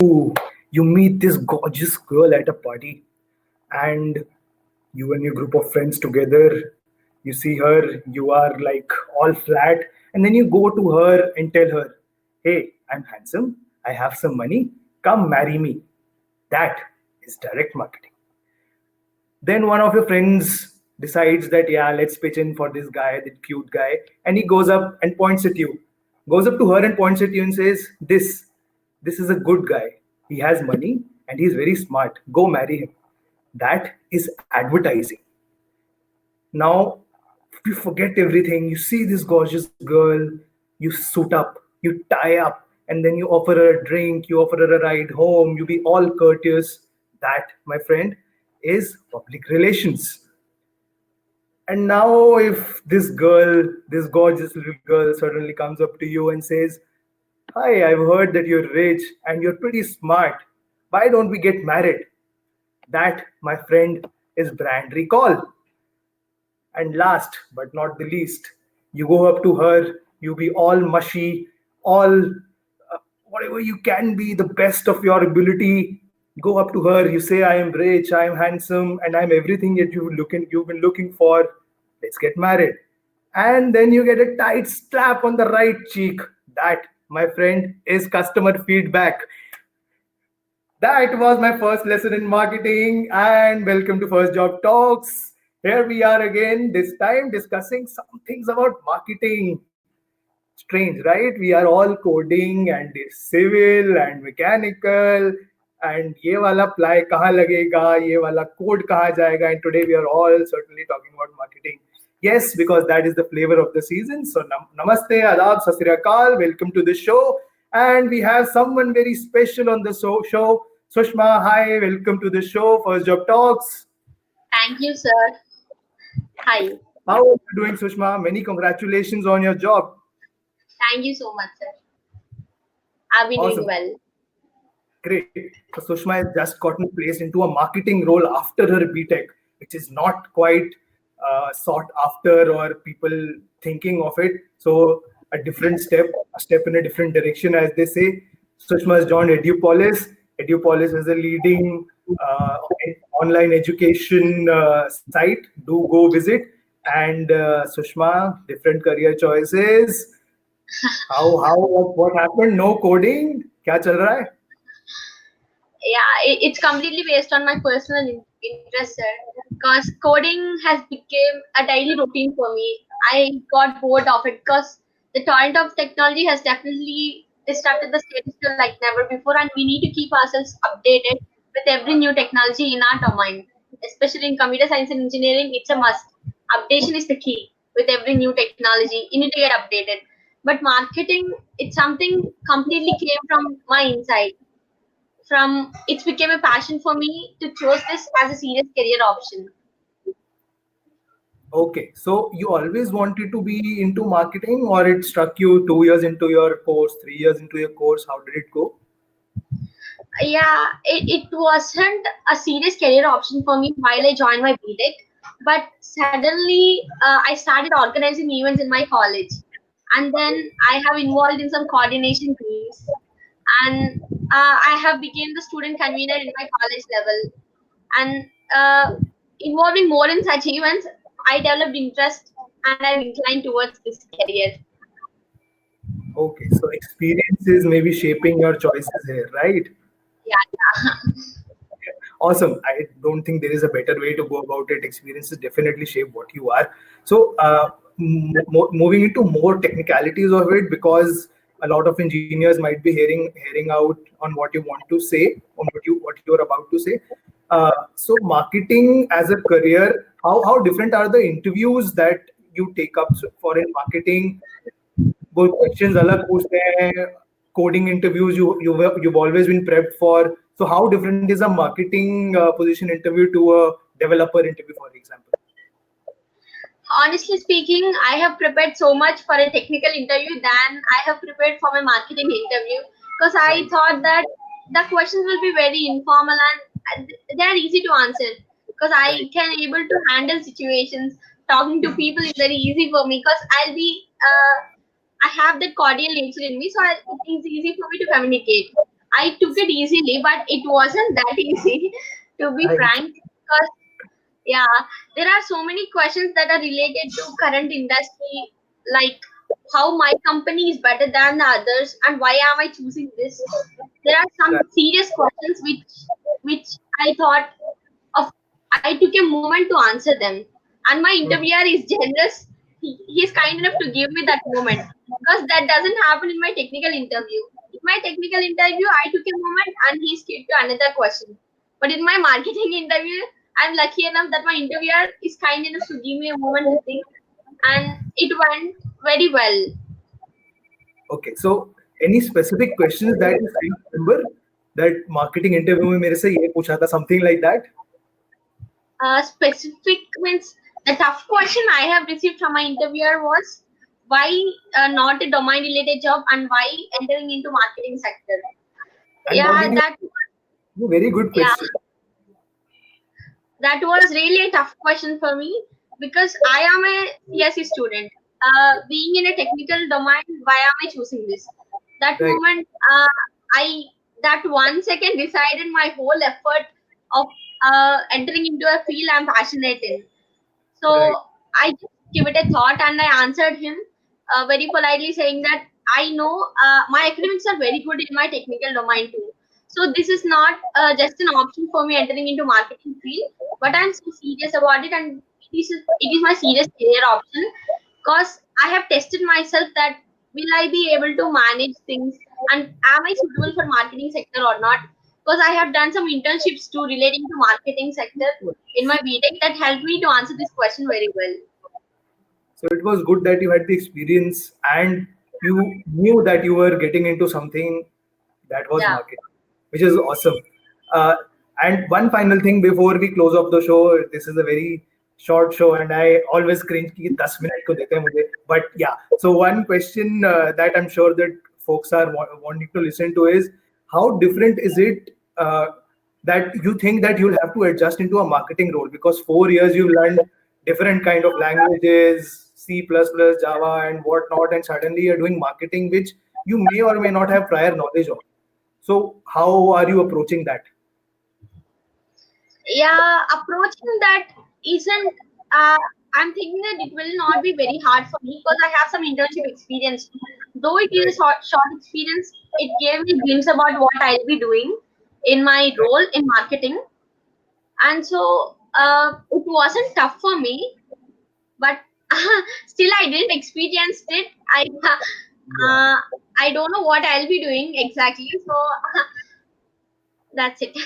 Ooh, you meet this gorgeous girl at a party, and you and your group of friends together, you see her, you are like all flat, and then you go to her and tell her, "Hey, I'm handsome, I have some money, come marry me." That is direct marketing. Then one of your friends decides that, yeah, let's pitch in for this guy, that cute guy, and he goes up and points at you, goes up to her and points at you and says, this is a good guy. He has money and he's very smart. Go marry him. That is advertising. Now, you forget everything. You see this gorgeous girl, you suit up, you tie up, and then you offer her a drink, you offer her a ride home, you be all courteous. That, my friend, is public relations. And now, if this girl, this gorgeous little girl, suddenly comes up to you and says, "Hi, I've heard that you're rich and you're pretty smart. Why don't we get married?" That, my friend, is brand recall. And last but not the least, you go up to her, you be all mushy, all whatever you can be, the best of your ability. Go up to her, you say, "I am rich, I am handsome, and I'm everything that you've been looking for. Let's get married." And then you get a tight slap on the right cheek. That, my friend, is customer feedback. That was my first lesson in marketing, and welcome to First Job Talks. Here we are again, this time discussing some things about marketing. Strange, right? We are all coding and civil and mechanical, and ये वाला ply कहाँ लगेगा, ये वाला code कहाँ जाएगा, and today we are all certainly talking about marketing. Yes, because that is the flavor of the season. So namaste, adab, sat sri akal, welcome to the show. And we have someone very special on the show. Sushma, hi, welcome to the show, First Job Talks. Thank you, sir. Hi. How are you doing, Sushma? Many congratulations on your job. Thank you so much, sir. I've been doing Awesome. well. Great. So Sushma has just gotten placed into a marketing role after her BTech, which is not quite sought after or people thinking of it. So a step in a different direction, as they say. Sushma has joined Edupolis. Edupolis is a leading online education site. Do go visit. And Sushma, different career choices. What happened? No coding? क्या चल रहा है? Yeah, it's completely based on my personal interest, sir. Because coding has become a daily routine for me. I got bored of it because the torrent of technology has definitely disrupted the status quo like never before, and we need to keep ourselves updated with every new technology in our domain. Especially in computer science and engineering, it's a must. Updation is the key with every new technology. You need to get updated. But marketing, it's something completely came from my inside from it became a passion for me to choose this as a serious career option. Okay, so you always wanted to be into marketing, or it struck you 2 years into your course, 3 years into your course? How did it go? Yeah, it wasn't a serious career option for me while I joined my BTech, but suddenly I started organizing events in my college, and then I have involved in some coordination teams, and I have become the student convener in my college level, and involving more in such events, I developed interest and I'm inclined towards this career. Okay, so experiences may be shaping your choices here, right? Yeah, yeah. Awesome. I don't think there is a better way to go about it. Experiences definitely shape what you are. So, moving into more technicalities of it, because a lot of engineers might be hearing out on what you want to say, on what you're about to say. So, marketing as a career, how different are the interviews that you take up for in marketing? वो questions अलग पूछते हैं coding interviews you've always been prepped for. So how different is a marketing position interview to a developer interview, for example? Honestly speaking, I have prepared so much for a technical interview than I have prepared for my marketing interview because I Right. thought that the questions will be very informal and they are easy to answer because I Right. can able to handle situations. Talking to people is very easy for me because I have that cordial nature in me, so it is easy for me to communicate. I took it easily, but it wasn't that easy, to be Right. frank. Because yeah, there are so many questions that are related to current industry, like how my company is better than the others, and why am I choosing this? There are some Right. serious questions which I thought of. I took a moment to answer them, and my Mhm. interviewer is generous. He's kind enough to give me that moment, because that doesn't happen in my technical interview. In my technical interview, I took a moment and he skipped to another question. But in my marketing interview, I'm lucky enough that my interviewer is kind enough to give me a moment to think, and it went very well. Okay, so any specific questions that you still remember that marketing interview में मेरे से ये पूछा था, something like that? Specific means the tough question I have received from my interviewer was why not a domain related job and why entering into marketing sector. And what did Yeah, you? Very good yeah, question. that was really a tough question for me because I am a CSE student. Being in a technical domain, why am I choosing this? That Right. moment, I that 1 second decided my whole effort of entering into a field I'm passionate in. Right. So I just give it a thought and I answered him very politely saying that I know my academics are very good in my technical domain too. So this is not just an option for me entering into marketing field, but I'm so serious about it and it is my serious career option because I have tested myself that will I be able to manage things and am I suitable for marketing sector or not? Because I have done some internships too relating to marketing sector in my BTech that helped me to answer this question very well. So it was good that you had the experience and you knew that you were getting into something that was Yeah. marketing, which is awesome. Uh, and one final thing before we close off the show, this is a very short show, and I always cringe कि 10 minute को देते हैं मुझे. But yeah, so one question that I'm sure that folks are wanting to listen to is how different is it that you think that you'll have to adjust into a marketing role, because 4 years you've learned different kind of languages, C++, Java, and whatnot, and suddenly you're doing marketing, which you may or may not have prior knowledge of. So how are you approaching that? Yeah, approaching that isn't. Uh, I'm thinking that it will not be very hard for me because I have some internship experience. Though it is Right, a short experience, it gave me glimpse about what I'll be doing in my right. role in marketing, and so it wasn't tough for me. But still, I didn't experience it. Yeah. Uh, I don't know what I'll be doing exactly. So that's it.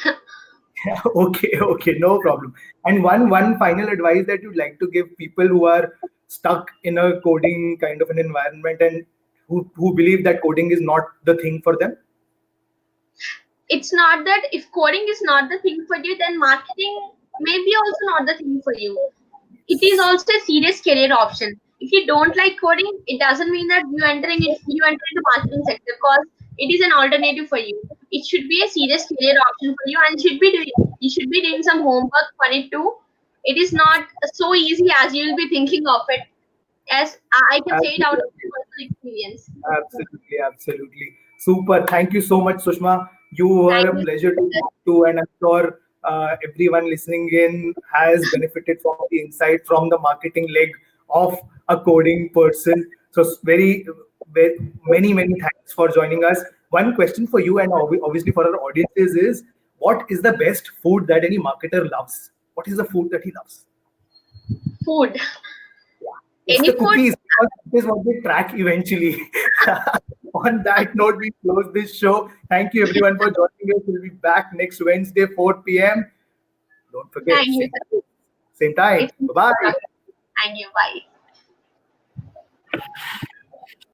Okay, okay, no problem. And one final advice that you'd like to give people who are stuck in a coding kind of an environment and who believe that coding is not the thing for them? It's not that if coding is not the thing for you, then marketing may be also not the thing for you. It is also a serious career option. If you don't like coding, it doesn't mean that you enter into marketing sector because it is an alternative for you. It should be a serious career option for you and you should be doing some homework for it too. It is not so easy as you will be thinking of it. As I can say it out of Absolutely. personal experience. Absolutely, absolutely. Super. Thank you so much, Sushma. You were Thank a you. pleasure to talk to, and I'm sure everyone listening in has benefited from the insight from the marketing leg of a coding person. So, very many thanks for joining us. One question for you, and obviously for our audiences, is what is the best food that any marketer loves? What is the food that he loves? Food. It's Any the food. cookies, because that is what they track eventually. On that note, we close this show. Thank you everyone for joining us. We'll be back next Wednesday, 4 p.m. Don't Thank forget, you. same time. It's Bye bye. thank you. Bye.